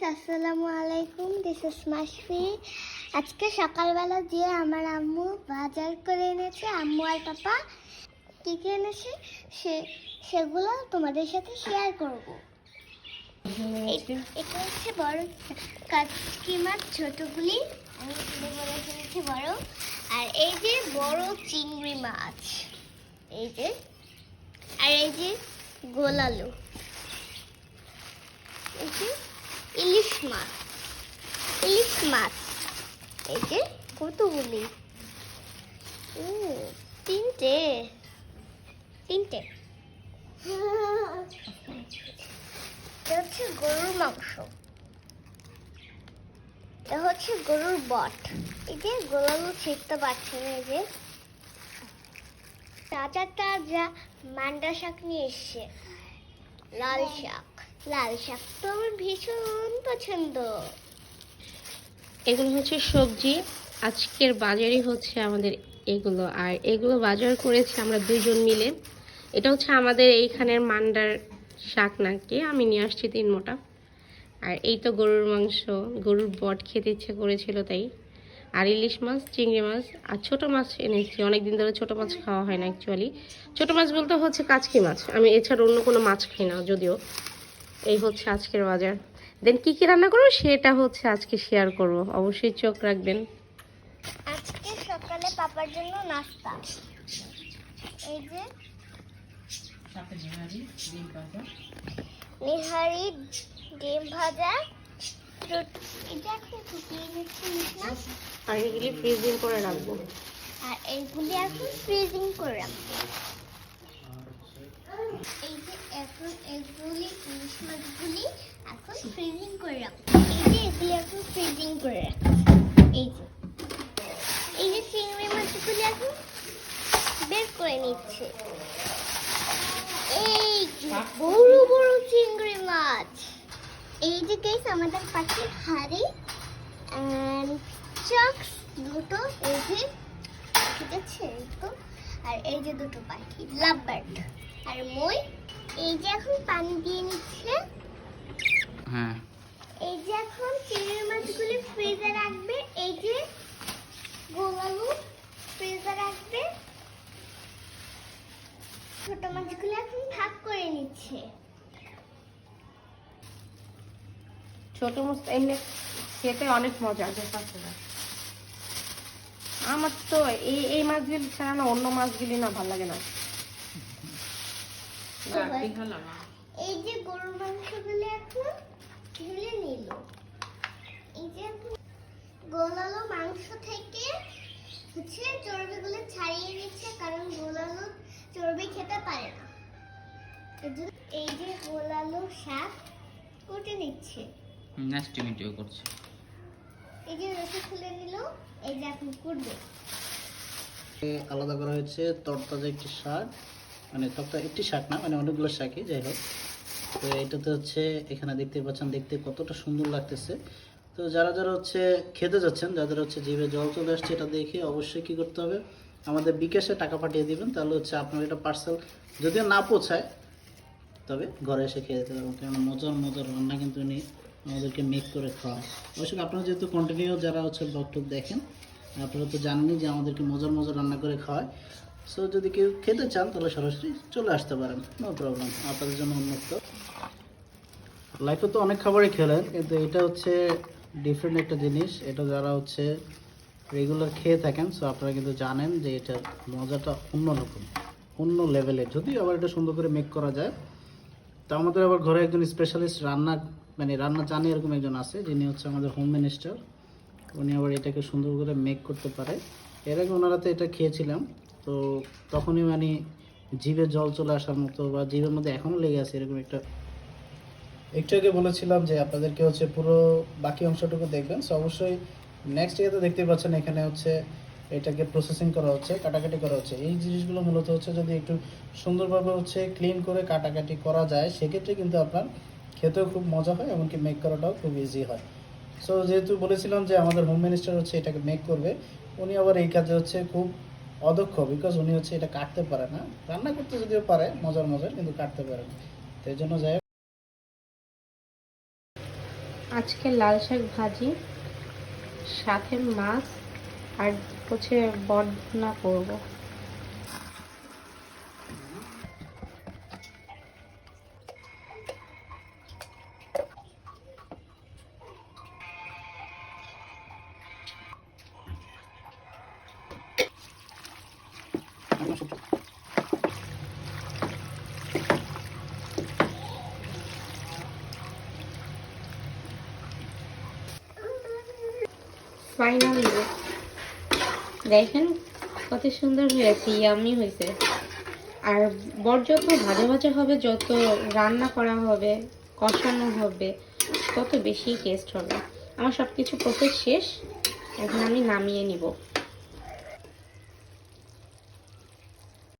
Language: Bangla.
আসসালামু আলাইকুম, দিস ইজ মাশফি। আজকে সকালবেলা যে আমার আম্মু বাজার করে এনেছে, আম্মু আর পাপা কী কী এনেছে সেগুলো তোমাদের সাথে শেয়ার করব। এটা হচ্ছে বড় কাচকি মাছ, ছোটগুলি আমি তুলে বলে ফেলেছি বড়। আর এই যে বড় চিংড়ি মাছ, এই যে, আর এই যে গোল আলু, এই যে ইলিশ মাছ, এই যে কতগুলি, তিনটে এটা হচ্ছে গরুর মাংস, এটা হচ্ছে গরুর বট। এই যে গোলালু ছিটতে পারছে না, এই যে তাজা তাজা মান্ডা শাক নিয়ে এসছে, লাল শাক তো আমার ভীষণ পছন্দ। এগুলো হচ্ছে সবজি, আজকের বাজারই হচ্ছে আমাদের এগুলো। আর এগুলো বাজার করেছি আমরা দুইজন মিলে। এটা হচ্ছে আমাদের এইখানের মান্ডার শাক নাকি, আমি নিয়ে আসছি 3 মোটা। আর এই তো গরুর মাংস, গরুর বট খেতে ইচ্ছে করেছিল তাই। আর ইলিশ মাছ, চিংড়ি মাছ আর ছোট মাছ এনেছি। অনেকদিন ধরে ছোট মাছ খাওয়া হয় না অ্যাকচুয়ালি। ছোট মাছ বলতে হচ্ছে কাচকি মাছ, আমি এছাড়া অন্য কোনো মাছ খাই না যদিও। এই হচ্ছে আজকের বাজার। দেন কি কি রান্না করবো সেটা হচ্ছে আজকে শেয়ার করব, অবশ্যই চোখ রাখবেন। আজকে সকালে পাপার জন্য নাস্তা, এই যে নিহারি ডিম ভাজা, এটা এখন ফুটিয়ে নিচ্ছি না, আর এগুলি ফ্রিজিং করে রাখবো। আর এইগুলি এখন ফ্রিজিং করে রাখবো। এই যে এখন এগুলি ইলিশ মাছগুলি এখন ফ্রিজিং করে রাখবো। এই যে এগুলি এখন ফ্রিজিং করে রাখবো। এই যে চিংড়ি মাছগুলি এখন বের করে নিচ্ছে। এই বড় বড় চিংড়ি মাছ। এই যে গাইস আমাদের পাখির হাড়ি এন্ড চক্স দুটো, এই যে ঠিক আছে তো। আর এই যে দুটো পাখি লাভ বার্ড আর মই। এই যে এখন পানি দিয়ে নিচ্ছে। হ্যাঁ, এই যে এখন চিংড়ি মাছগুলি ফ্রিজে রাখবে, এই যে গোলালু ফ্রিজে রাখবে, ছোট মাছগুলো এখন ভাগ করে নিচ্ছে। ছোট মাছ এমনি খেতে অনেক মজা, আমার তো এই মাছগুলি ছাড়া না অন্য মাছগুলি না ভালো লাগে না। এই যে গরুর মাংসগুলো এখন ঢেলে নিল। এই যে গোলালু মাংস থেকে হচ্ছে চর্বিগুলো ছাড়িয়ে নিচ্ছে, কারণ গোলালু চর্বি খেতে পারে না। এই যে গোলালু শাক কুটে নিচ্ছে, নেক্সট ভিডিও করছে। এই যে রসে খুলে নিল, এই যে এখন কুটবে। আলাদা করা হয়েছে তরতাজা একটি শাক, মানে একটি শাক না, মানে অনেকগুলো শাকই, যাই হোক। তো এটাতে হচ্ছে এখানে দেখতে পাচ্ছেন, দেখতে কতটা সুন্দর লাগতেছে। তো যারা যারা হচ্ছে খেতে যাচ্ছেন, যাদের হচ্ছে জিভে জল চলে আসছে, এটা দেখে অবশ্যই কি করতে হবে, আমাদের বিকাশে টাকা পাঠিয়ে দিবেন। তাহলে হচ্ছে আপনার এটা পার্সেল যদিও না পৌঁছায়, তবে ঘরে এসে খেয়ে যেতে পারবেন। কারণ মজার রান্না কিন্তু উনি আমাদেরকে মেক করে খাওয়ান। অবশ্যই আপনারা যেহেতু কন্টিনিউ যারা হচ্ছে ব্লগ দেখেন, আপনারা তো জানেনই যে আমাদেরকে মজার রান্না করে খাওয়ায়। সো যদি কেউ খেতে চান তাহলে সরাসরি চলে আসতে পারেন, নো প্রবলেম, আপনাদের জন্য উন্মুক্ত। লাইফে তো অনেক খাবারই খেলেন, কিন্তু এটা হচ্ছে ডিফারেন্ট একটা জিনিস। এটা যারা হচ্ছে রেগুলার খেয়ে থাকেন, সো আপনারা কিন্তু জানেন যে এটার মজাটা অন্যরকম, অন্য লেভেলের। যদি আবার এটা সুন্দর করে মেক করা যায়, তো আমাদের আবার ঘরে একজন স্পেশালিস্ট রান্না জানে এরকম একজন আছে, যিনি হচ্ছে আমাদের হোম মিনিস্টার। উনি আবার এটাকে সুন্দর করে মেক করতে পারে। এর আগে ওনারা তো এটা খেয়েছিলাম, তো তখনই মানে জিভে জল চলে আসার মতো, বা জিভের মধ্যে এখনও লেগে আছে এরকম একটু আগে বলেছিলাম যে আপনাদেরকে হচ্ছে পুরো বাকি অংশটুকু দেখবেন। সো অবশ্যই নেক্সট ইয়েতে দেখতে পাচ্ছেন এখানে হচ্ছে এটাকে প্রসেসিং করা হচ্ছে, কাটাকাটি করা হচ্ছে। এই জিনিসগুলো মূলত হচ্ছে যদি একটু সুন্দরভাবে হচ্ছে ক্লিন করে কাটাকাটি করা যায়, সেক্ষেত্রে কিন্তু আপনার খেতেও খুব মজা হয়, এমনকি মেক করাটাও খুব ইজি হয়। সো যেহেতু বলেছিলাম যে আমাদের হোম মিনিস্টার হচ্ছে এটাকে মেক করবে, উনি আবার এই কাজে হচ্ছে খুব অদক্ষ, বিকজ উনি হচ্ছে এটা কাটতে পারে না। রান্না করতে যদিও পারে মজার, কিন্তু কাটতে পারে না। তো এই জন্য যাই আজকে লাল শাক ভাজি, সাথে মাছ, আর হচ্ছে বড়া করব। ফাইনালি দেখেন কত সুন্দর হয়েছে, ইয়ামি হয়েছে। আর বড় যত ভাজা ভাজা হবে, যত রান্না করা হবে, কষানো হবে, তত বেশি টেস্ট হবে। আমার সব কিছু প্রসেস শেষ, এখন আমি নামিয়ে নিব।